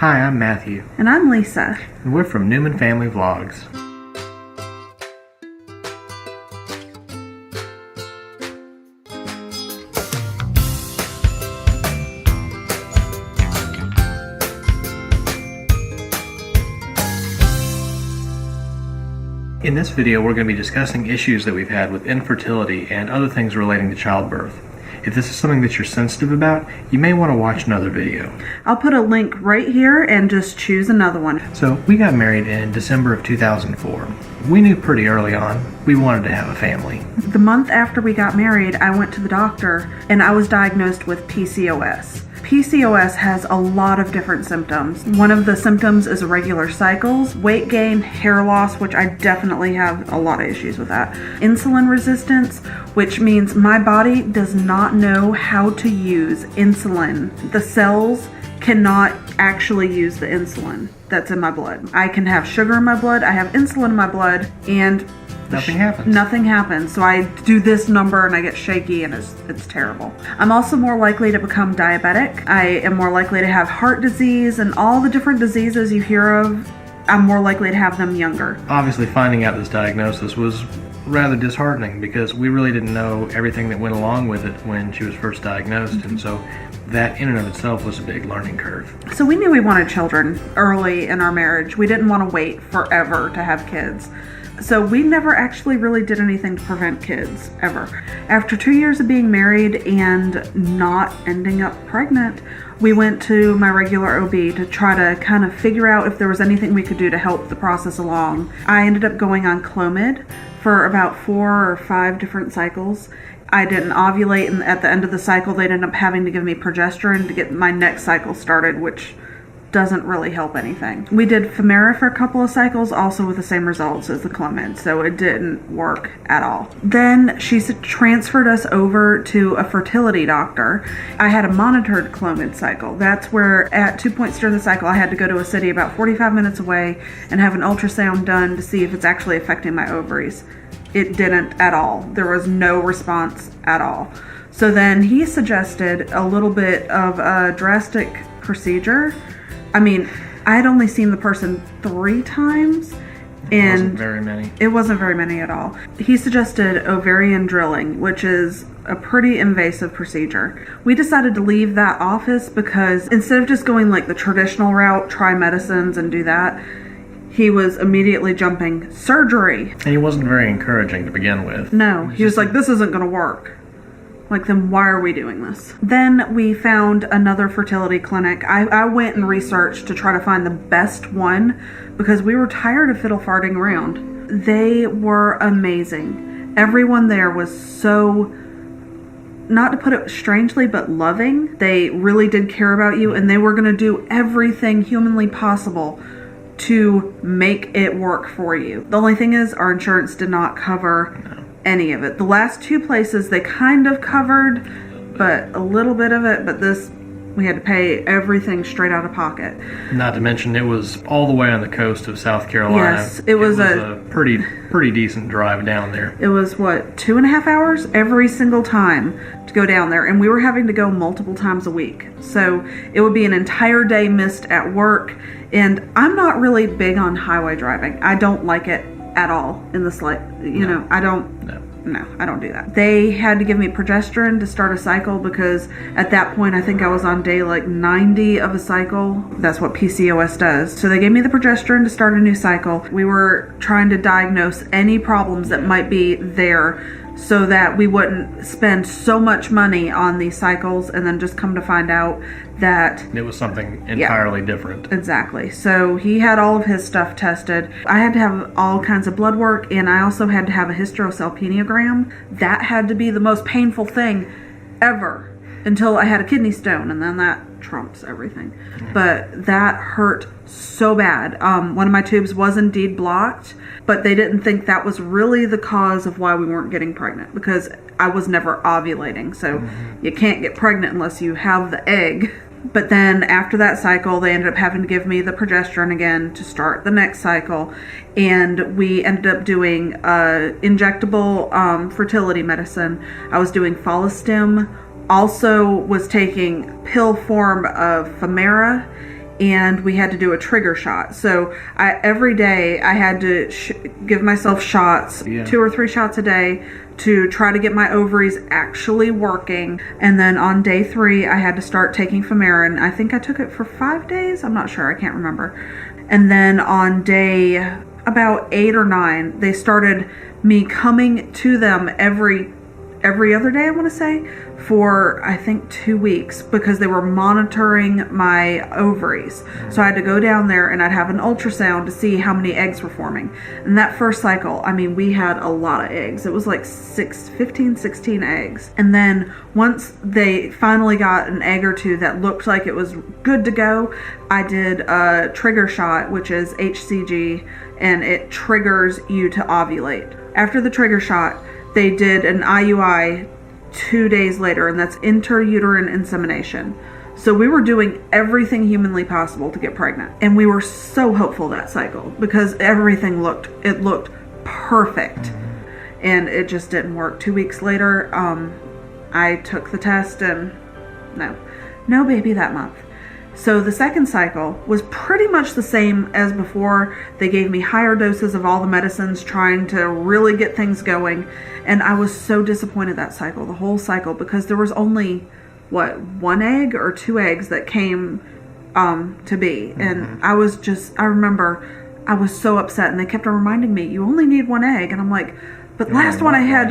Hi, I'm Matthew. And I'm Lisa. And we're from Newman Family Vlogs. In this video, we're going to be discussing issues that we've had with infertility and other things relating to childbirth. If this is something that you're sensitive about, you may want to watch another video. I'll put a link right here and just choose another one. So, we got married in December of 2004. We knew pretty early on we wanted to have a family. The month after we got married, I went to the doctor and I was diagnosed with PCOS. PCOS has a lot of different symptoms. One of the symptoms is irregular cycles, weight gain, hair loss, which I definitely have a lot of issues with that. Insulin resistance, which means my body does not know how to use insulin. The cells cannot actually use the insulin that's in my blood. I can have sugar in my blood, I have insulin in my blood, and nothing happens. Nothing happens. So I do this number and I get shaky and it's terrible. I'm also more likely to become diabetic. I am more likely to have heart disease and all the different diseases you hear of. I'm more likely to have them younger. Obviously, finding out this diagnosis was rather disheartening because we really didn't know everything that went along with it when she was first diagnosed, and so that in and of itself was a big learning curve. So we knew we wanted children early in our marriage. We didn't want to wait forever to have kids. So we never actually really did anything to prevent kids, ever. After 2 years of being married and not ending up pregnant, we went to my regular OB to try to kind of figure out if there was anything we could do to help the process along. I ended up going on Clomid for about 4 or 5 different cycles. I didn't ovulate, and at the end of the cycle, they'd end up having to give me progesterone to get my next cycle started, which doesn't really help anything. We did Femera for a couple of cycles, also with the same results as the Clomid, so it didn't work at all. Then she transferred us over to a fertility doctor. I had a monitored Clomid cycle. That's where at 2 points during the cycle, I had to go to a city about 45 minutes away and have an ultrasound done to see if it's actually affecting my ovaries. It didn't at all. There was no response at all. So then he suggested a little bit of a drastic procedure. I mean, I had only seen the person 3 times, and it wasn't very many. It wasn't very many at all. He suggested ovarian drilling, which is a pretty invasive procedure. We decided to leave that office because instead of just going like the traditional route, try medicines and do that, he was immediately jumping surgery. And he wasn't very encouraging to begin with. No, he was like, this isn't going to work. Like, then why are we doing this? Then we found another fertility clinic. I went and researched to try to find the best one because we were tired of fiddle farting around. They were amazing. Everyone there was so, not to put it strangely, but loving. They really did care about you, and they were going to do everything humanly possible to make it work for you. The only thing is, our insurance did not cover any of it. The last 2 places they kind of covered, but a little bit of it, but this, we had to pay everything straight out of pocket. Not to mention, it was all the way on the coast of South Carolina. Yes, it was a pretty decent drive down there. It was, what, 2.5 hours every single time to go down there, and we were having to go multiple times a week. So it would be an entire day missed at work, and I'm not really big on highway driving. I don't like it at all in the slight, I don't do that. They had to give me progesterone to start a cycle because at that point I think I was on day like 90 of a cycle. That's what PCOS does. So they gave me the progesterone to start a new cycle. We were trying to diagnose any problems that might be there so that we wouldn't spend so much money on these cycles and then just come to find out that it was something entirely different. Exactly. So he had all of his stuff tested. I had to have all kinds of blood work, and I also had to have a hysterosalpingogram. That had to be the most painful thing ever until I had a kidney stone, and then that trumps everything. But that hurt so bad. One of my tubes was indeed blocked, but they didn't think that was really the cause of why we weren't getting pregnant, because I was never ovulating. So you can't get pregnant unless you have the egg. But then after that cycle, they ended up having to give me the progesterone again to start the next cycle. And we ended up doing injectable fertility medicine. I was doing Follistim, also was taking pill form of Femera, and we had to do a trigger shot. So every day I had to give myself shots, 2 or 3 shots a day, to try to get my ovaries actually working. And then on day 3, I had to start taking Famarin. I think I took it for 5 days. I'm not sure. I can't remember. And then on day about 8 or 9, they started me coming to them every other day, I want to say, for I think 2 weeks, because they were monitoring my ovaries. So I had to go down there and I'd have an ultrasound to see how many eggs were forming. And that first cycle, I mean, we had a lot of eggs. It was like 16 eggs. And then once they finally got an egg or two that looked like it was good to go, I did a trigger shot, which is HCG, and it triggers you to ovulate. After the trigger shot, they did an IUI 2 days later, and that's intrauterine insemination. So we were doing everything humanly possible to get pregnant. And we were so hopeful that cycle, because everything looked perfect. And it just didn't work. 2 weeks later, I took the test, and no baby that month. So the second cycle was pretty much the same as before. They gave me higher doses of all the medicines, trying to really get things going. And I was so disappointed that cycle, the whole cycle, because there was only, 1 egg or 2 eggs that came to be. And I remember I was so upset, and they kept on reminding me, you only need 1 egg. And I'm like, but last one I had,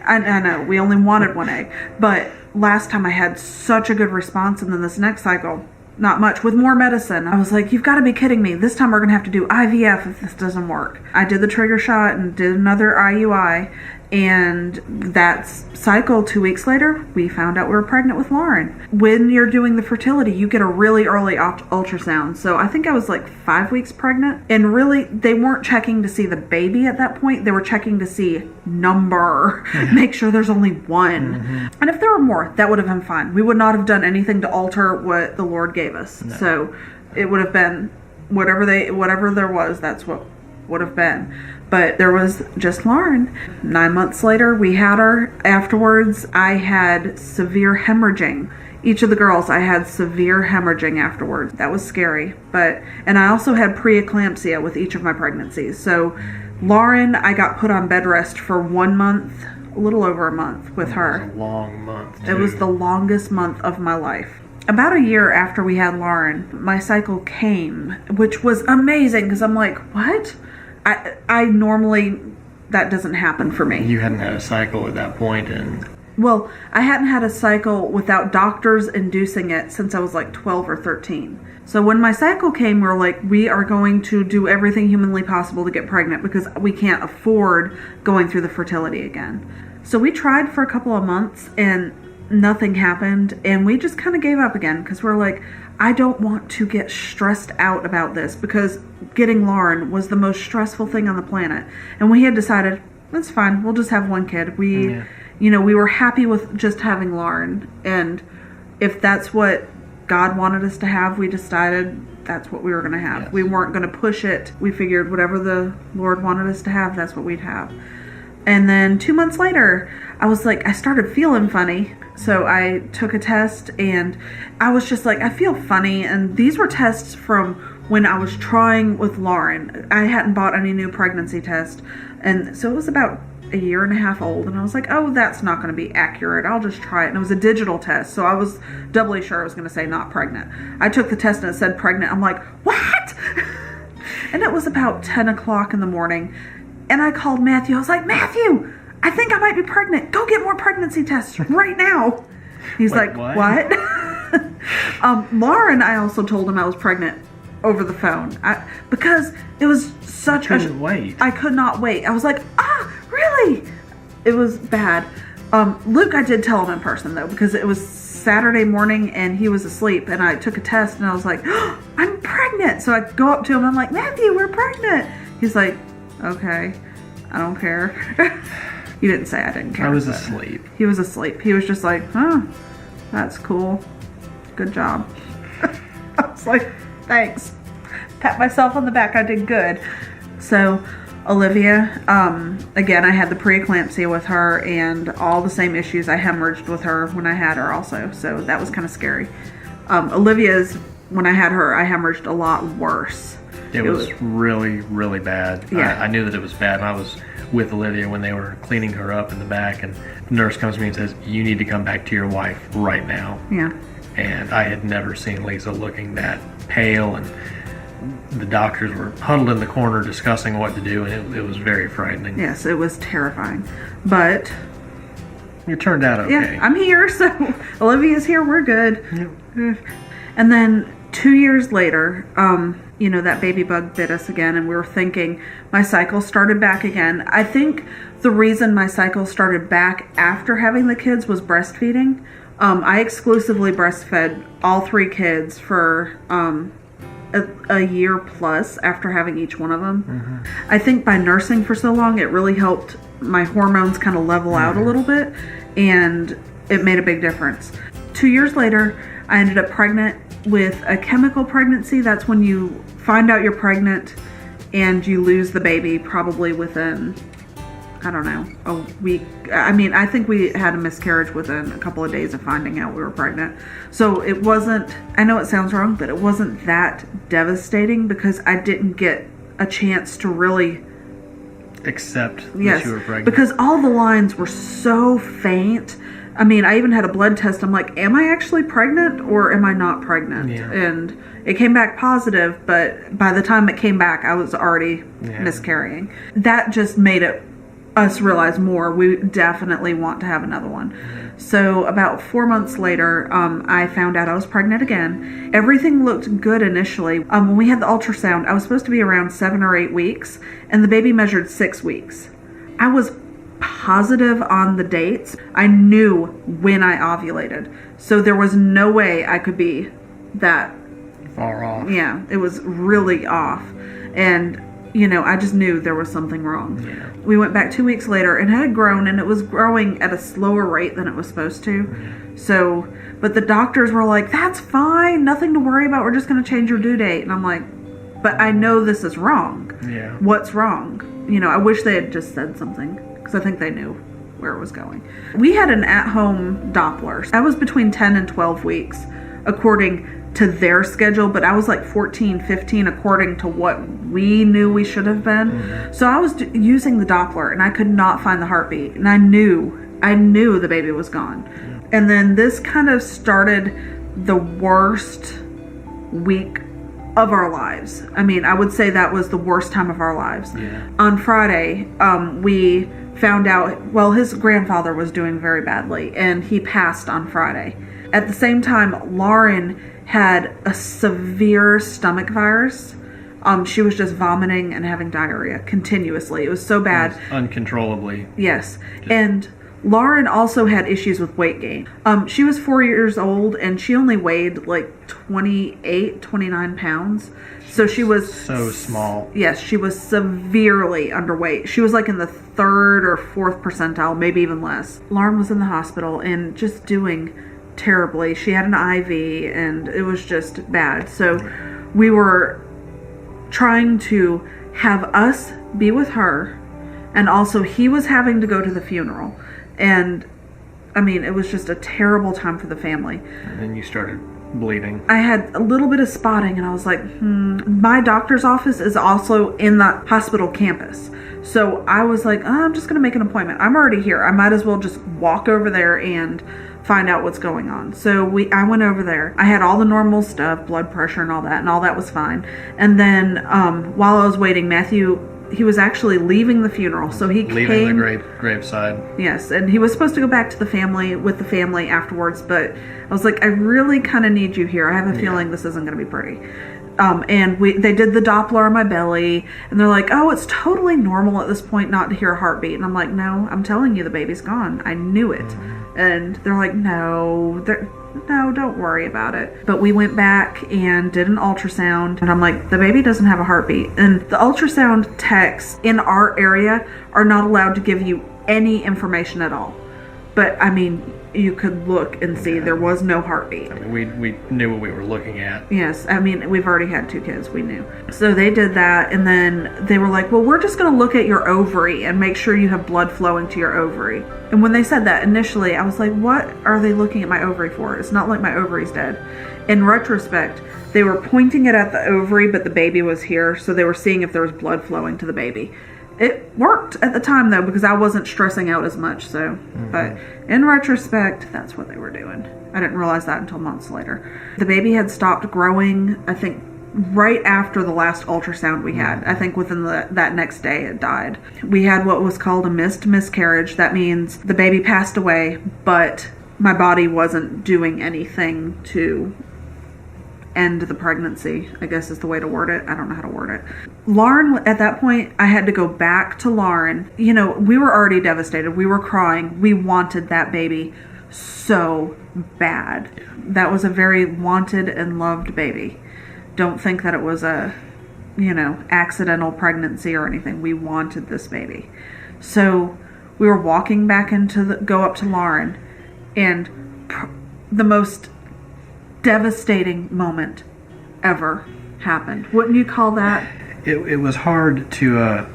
I know, we only wanted 1 egg. But last time I had such a good response, and then this next cycle, not much, with more medicine. I was like, you've got to be kidding me. This time we're going to have to do IVF if this doesn't work. I did the trigger shot and did another IUI. And that cycle, 2 weeks later, we found out we were pregnant with Lauren. When you're doing the fertility, you get a really early ultrasound. So I think I was like 5 weeks pregnant. And really, they weren't checking to see the baby at that point. They were checking to see number, make sure there's only 1. And if there were more, that would have been fine. We would not have done anything to alter what the Lord gave us. No. So it would have been whatever there was, that's what would have been. But there was just Lauren. 9 months later, we had her. Afterwards, I had severe hemorrhaging. Each of the girls, I had severe hemorrhaging afterwards. That was scary. And I also had preeclampsia with each of my pregnancies. So Lauren, I got put on bed rest for 1 month, a little over a month with her. It was a long month, too. It was the longest month of my life. About a year after we had Lauren, my cycle came, which was amazing, because I'm like, what? I normally, that doesn't happen for me. You hadn't had a cycle at that point, and... Well, I hadn't had a cycle without doctors inducing it since I was like 12 or 13. So when my cycle came, we were like, we are going to do everything humanly possible to get pregnant, because we can't afford going through the fertility again. So we tried for a couple of months, and nothing happened, and we just kind of gave up again, because we're like, I don't want to get stressed out about this, because getting Lauren was the most stressful thing on the planet. And we had decided, that's fine, we'll just have 1 kid. We were happy with just having Lauren. And if that's what God wanted us to have, we decided that's what we were going to have. Yes. We weren't going to push it. We figured whatever the Lord wanted us to have, that's what we'd have. And then 2 months later, I started feeling funny. So I took a test, and I was just like, I feel funny. And these were tests from when I was trying with Lauren. I hadn't bought any new pregnancy test. And so it was about a year and a half old. And I was like, oh, that's not going to be accurate. I'll just try it. And it was a digital test. So I was doubly sure I was going to say not pregnant. I took the test and it said pregnant. I'm like, what? And it was about 10 o'clock in the morning. And I called Matthew. I was like, Matthew, I think I might be pregnant. Go get more pregnancy tests right now. He's like, what? Lauren, I also told him I was pregnant over the phone. Because it was such wait. I could not wait. I was like, really? It was bad. Luke, I did tell him in person, though, because it was Saturday morning and he was asleep, and I took a test and I was like, I'm pregnant. So I go up to him and I'm like, Matthew, we're pregnant. He's like, okay, I don't care. He didn't say I didn't care. I was asleep. He was asleep. He was just like, that's cool. Good job. I was like, thanks. Pat myself on the back. I did good. So Olivia, again, I had the preeclampsia with her and all the same issues. I hemorrhaged with her when I had her also. So that was kind of scary. Olivia's when I had her, I hemorrhaged a lot worse. It was really, really bad. Yeah. I knew that it was bad. And I was with Olivia when they were cleaning her up in the back, and the nurse comes to me and says, "You need to come back to your wife right now." Yeah. And I had never seen Lisa looking that pale, and the doctors were huddled in the corner discussing what to do, and it was very frightening. Yes, it was terrifying. But it turned out okay. yeah, I'm here, so Olivia's here, we're good. Yep. And then 2 years later, that baby bug bit us again, and we were thinking my cycle started back again. I think the reason my cycle started back after having the kids was breastfeeding. I exclusively breastfed all 3 kids for a year plus after having each one of them. Mm-hmm. I think by nursing for so long, it really helped my hormones kind of level out a little bit, and it made a big difference. 2 years later, I ended up pregnant with a chemical pregnancy. That's when you find out you're pregnant and you lose the baby probably within, I don't know, a week. I mean, I think we had a miscarriage within a couple of days of finding out we were pregnant. So it wasn't, I know it sounds wrong, but it wasn't that devastating because I didn't get a chance to really accept that you were pregnant. Because all the lines were so faint. I mean, I even had a blood test. I'm like, am I actually pregnant or am I not pregnant? Yeah. And it came back positive, but by the time it came back, I was already miscarrying. That just made us realize more. We definitely want to have another one. So about 4 months later, I found out I was pregnant again. Everything looked good initially. When we had the ultrasound, I was supposed to be around 7 or 8 weeks, and the baby measured 6 weeks. I was positive on the dates. I knew when I ovulated. So there was no way I could be that far off. Yeah, it was really off. And, I just knew there was something wrong. Yeah. We went back 2 weeks later and it had grown, and it was growing at a slower rate than it was supposed to. Mm-hmm. So, but the doctors were like, that's fine, nothing to worry about. We're just going to change your due date. And I'm like, but I know this is wrong. Yeah. What's wrong? I wish they had just said something, because I think they knew where it was going. We had an at-home Doppler. I was between 10 and 12 weeks, according to their schedule, but I was like 14, 15, according to what we knew we should have been. Mm-hmm. So I was using the Doppler, and I could not find the heartbeat, and I knew the baby was gone. Mm-hmm. And then this kind of started the worst week of our lives. I mean, I would say that was the worst time of our lives. Yeah. On Friday, we found out, his grandfather was doing very badly, and he passed on Friday. At the same time, Lauren had a severe stomach virus. She was just vomiting and having diarrhea continuously. It was so bad. Uncontrollably. Yes. And Lauren also had issues with weight gain. She was 4 years old, and she only weighed like 28, 29 pounds. So she was so small. Yes, she was severely underweight. She was like in the 3rd or 4th percentile, maybe even less. Lauren was in the hospital and just doing terribly. She had an IV, and it was just bad. So we were trying to have us be with her, and also he was having to go to the funeral. And I mean, it was just a terrible time for the family. And then you started bleeding. I had a little bit of spotting, and I was like, my doctor's office is also in the hospital campus. So I was like, I'm just going to make an appointment. I'm already here. I might as well just walk over there and find out what's going on. So I went over there. I had all the normal stuff, blood pressure and all that was fine. And then while I was waiting, Matthew, he was actually leaving the funeral. So he leaving the graveside. Yes, and he was supposed to go back to the family with the family afterwards, but I was like, I really kind of need you here. I have a feeling this isn't going to be pretty. And they did the Doppler on my belly, and they're like, oh, it's totally normal at this point not to hear a heartbeat. And I'm like, no, I'm telling you, the baby's gone. I knew it. And they're like, no, don't worry about it. But we went back and did an ultrasound, and I'm like, the baby doesn't have a heartbeat. And the ultrasound techs in our area are not allowed to give you any information at all. But I mean, you could look and see there was no heartbeat. I mean, we knew what we were looking at. Yes, I mean, we've already had 2 kids, we knew. So they did that, and then they were like, well, we're just going to look at your ovary and make sure you have blood flowing to your ovary. And when they said that initially, I was like, what are they looking at my ovary for? It's not like my ovary's dead. In retrospect, they were pointing it at the ovary, but the baby was here, so they were seeing if there was blood flowing to the baby. It worked at the time, though, because I wasn't stressing out as much, so. But in retrospect, that's what they were doing. I didn't realize that until months later. The baby had stopped growing, I think, right after the last ultrasound we had. I think within that next day it died. We had what was called a missed miscarriage. That means the baby passed away, but my body wasn't doing anything to end the pregnancy, I guess is the way to word it. I don't know how to word it. Lauren, at that point, I had to go back to Lauren. You know, we were already devastated. We were crying. We wanted that baby so bad. That was a very wanted and loved baby. Don't think that it was a, accidental pregnancy or anything. We wanted this baby. So we were walking back go up to Lauren, and the most devastating moment ever happened. Wouldn't you call that? It was hard to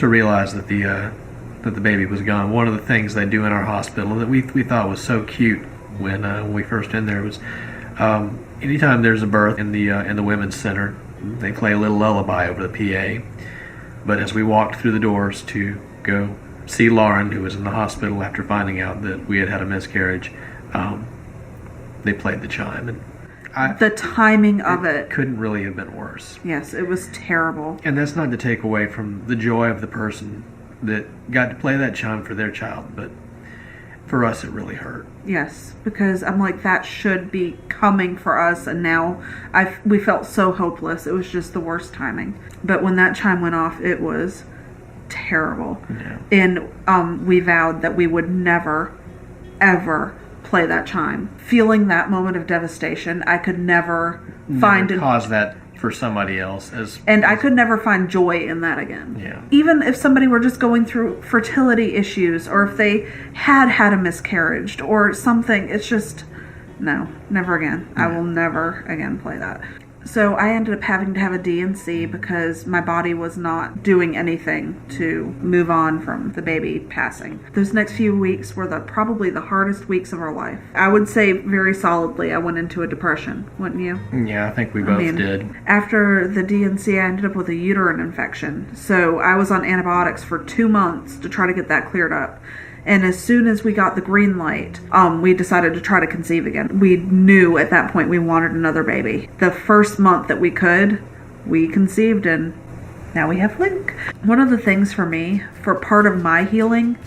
realize that the baby was gone. One of the things they do in our hospital that we thought was so cute when we first in there was anytime there's a birth in the women's center, they play a little lullaby over the PA. But as we walked through the doors to go see Lauren, who was in the hospital after finding out that we had had a miscarriage, they played the chime, and the timing of it couldn't really have been worse. Yes, it was terrible. And that's not to take away from the joy of the person that got to play that chime for their child, but for us it really hurt. Yes, because I'm like, that should be coming for us, and now we felt so hopeless. It was just the worst timing. But when that chime went off, it was terrible. Yeah. And we vowed that we would never, ever play that chime. Feeling that moment of devastation, I could never cause that for somebody else, and I could never find joy in that again. Yeah. Even if somebody were just going through fertility issues, or if they had a miscarriage or something, it's just no, never again. Yeah. I will never again play that. So I ended up having to have a D&C because my body was not doing anything to move on from the baby passing. Those next few weeks were probably the hardest weeks of our life. I would say very solidly I went into a depression, wouldn't you? Yeah, I think we both did. After the D&C, I ended up with a uterine infection. So I was on antibiotics for 2 months to try to get that cleared up. And as soon as we got the green light, we decided to try to conceive again. We knew at that point we wanted another baby. The first month that we could, we conceived, and now we have Luke. One of the things for me, for part of my healing,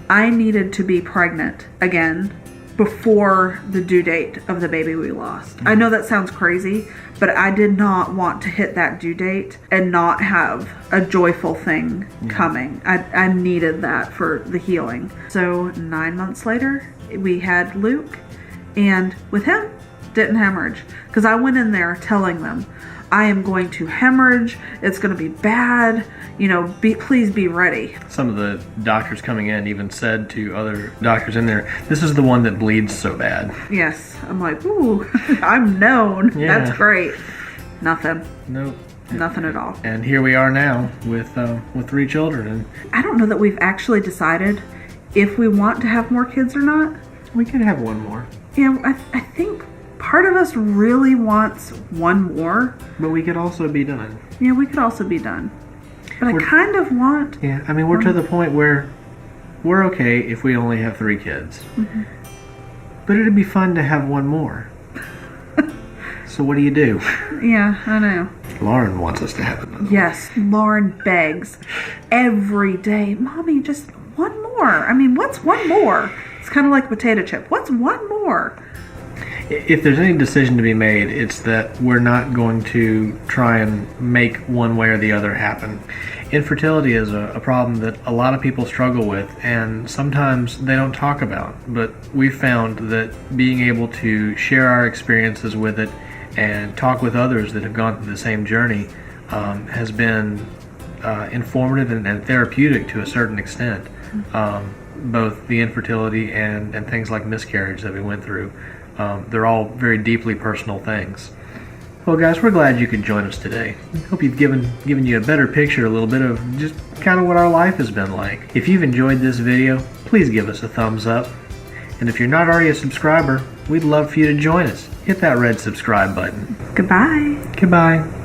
I needed to be pregnant again before the due date of the baby we lost. I know that sounds crazy, but I did not want to hit that due date and not have a joyful thing coming. I needed that for the healing. So 9 months later, we had Luke, and with him, didn't hemorrhage. Because I went in there telling them, I am going to hemorrhage, it's going to be bad, please be ready. Some of the doctors coming in even said to other doctors in there, this is the one that bleeds so bad. Yes. I'm like, ooh, I'm known. Yeah. That's great. Nothing. Nope. Nothing at all. And here we are now with 3 children. And I don't know that we've actually decided if we want to have more kids or not. We could have one more. Yeah, I think part of us really wants one more. But we could also be done. Yeah, we could also be done. But I kind of want... Yeah, I mean, we're to the point where we're okay if we only have 3 kids. Mm-hmm. But it'd be fun to have one more. So what do you do? Yeah, I know. Lauren wants us to have another one. Yes, Lauren begs every day, Mommy, just one more. I mean, what's one more? It's kind of like potato chip. What's one more? If there's any decision to be made, it's that we're not going to try and make one way or the other happen. Infertility is a problem that a lot of people struggle with, and sometimes they don't talk about. But we've found that being able to share our experiences with it and talk with others that have gone through the same journey has been informative and therapeutic to a certain extent. both the infertility and things like miscarriage that we went through. They're all very deeply personal things. Well, guys, we're glad you could join us today. Hope you've given you a better picture, a little bit of just kind of what our life has been like. If you've enjoyed this video, please give us a thumbs up. And if you're not already a subscriber, we'd love for you to join us. Hit that red subscribe button. Goodbye. Goodbye.